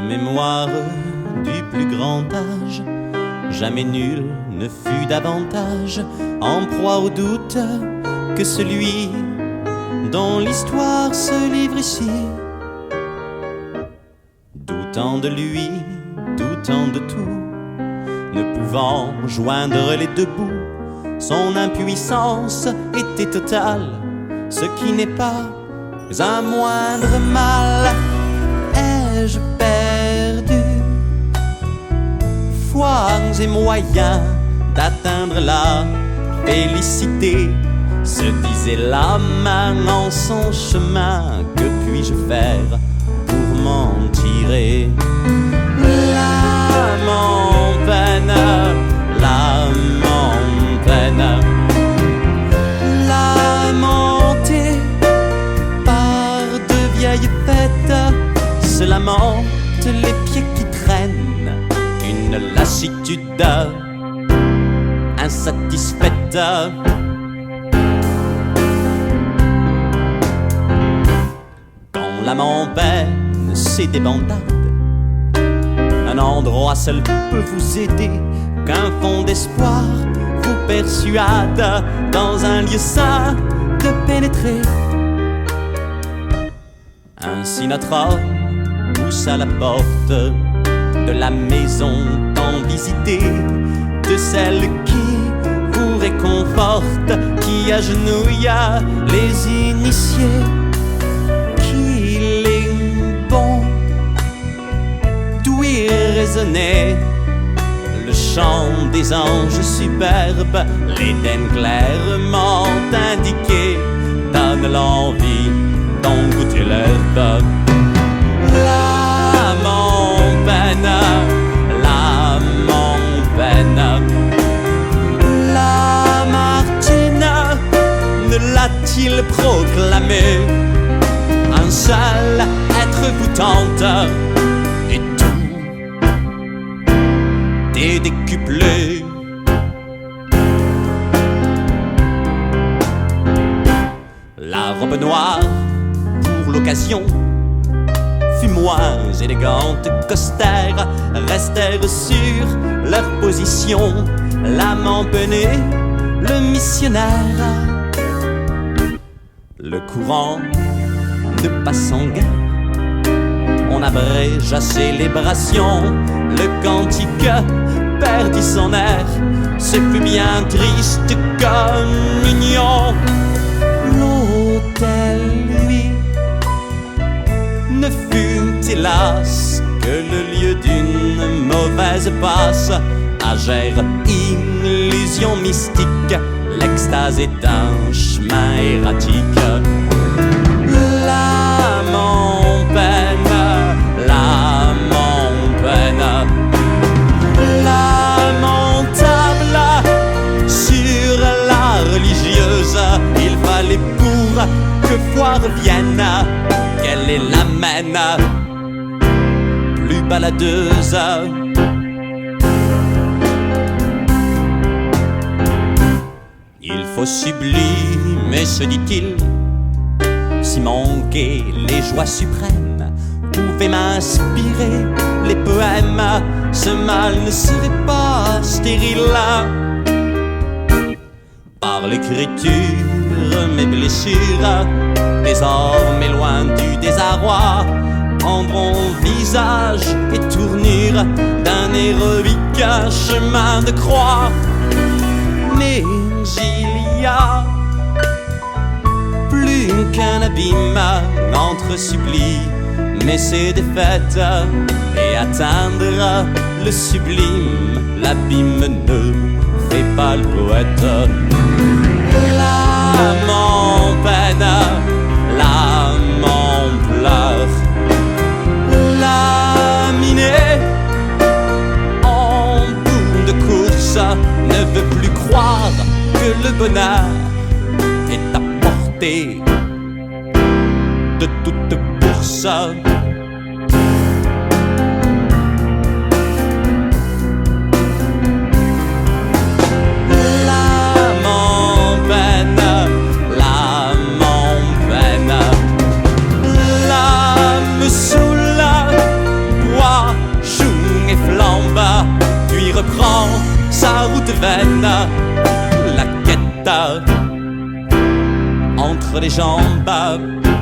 Mémoire du plus grand âge, jamais nul ne fut davantage en proie au doute que celui dont l'histoire se livre ici. Doutant de lui, doutant de tout, ne pouvant joindre les deux bouts, son impuissance était totale, ce qui n'est pas un moindre mal. Ai-je perdu fois et moyens d'atteindre la félicité? Se disait la main en son chemin, que puis-je faire pour m'en tirer? L'âme en peine, l'âme en peine, l'âme hantée par de vieilles fêtes, se lamente les pieds qui traînent, une lassitude insatisfaite. Quand l'âme en peine, c'est des bandades. Un endroit seul peut vous aider, qu'un fond d'espoir vous persuade dans un lieu sain de pénétrer. Ainsi notre homme pousse à la porte de la maison tant visitée, de celle qui vous réconforte, qui agenouille les initiés, qu'il est bon d'ouïr résonner le chant des anges superbes. L'Éden clairement indiqué donne l'envie d'en goûter l'herbe. L'âme en peine, l'âme en peine, Lamartine ne l'a-t-il proclamé? Un seul être vous tente, et tout est décuplé. La robe noire pour l'occasion fut moins élégante qu'austère, restèrent sur leur position l'âme empennée, le missionnaire. Le courant ne passe en guerre, on abrège à célébration, le cantique perdit son air, ce fut bien triste communion. L'autel, lui, ne fut hélas que le lieu d'une mauvaise passe, agère illusion mystique, l'extase est un chemin erratique. L'âme en peine, l'âme en peine, lamentable sur la religieuse, il fallait pour que foi revienne qu'elle est l'amène plus baladeuse. Il faut sublimer, se dit-il, si manquer les joies suprêmes pouvait m'inspirer les poèmes, ce mal ne serait pas stérile. Par l'écriture, mes blessures, désormais loin du désarroi, prendront visage et tournure d'un héroïque chemin de croix. Mais il y a plus qu'un abîme entre sublime et ses défaites, et atteindre le sublime, l'abîme ne fait pas le poète. L'âme en peine, l'âme en pleurs, laminée en bout de course, ne veut plus croire que le bonheur est à portée de toute bourse. L'âme en peine, l'âme en peine, l'âme sous la bois toute vaine, la quête entre les jambes.